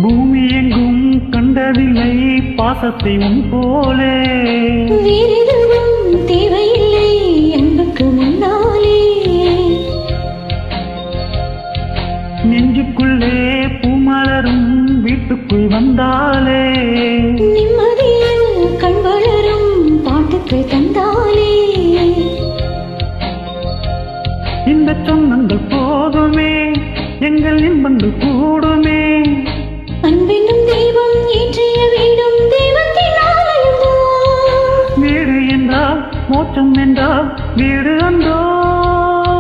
பூமி எங்கும் கண்டதில்லை பாசத்தை உன் போலே. வேறெதுவும் தேவையில்லை அன்புக்கு முன்னாலே. நெஞ்சுக்குள்ளே பூமலரும் வீட்டுக்குள் வந்தாலே. நிம்மதியில் கண் வளரும் பாட்டுக்கள் தந்தாலே. இந்த சொந்தங்கள் போதுமே எங்கள் இன்பங்கள் கூடுமே. அன்பென்னும் தெய்வம் ஏற்றிய வீடும் தெய்வத்தின் ஆலயம்தான். வீடு என்றால் மோட்சம் என்றால் வீடு அன்றோ.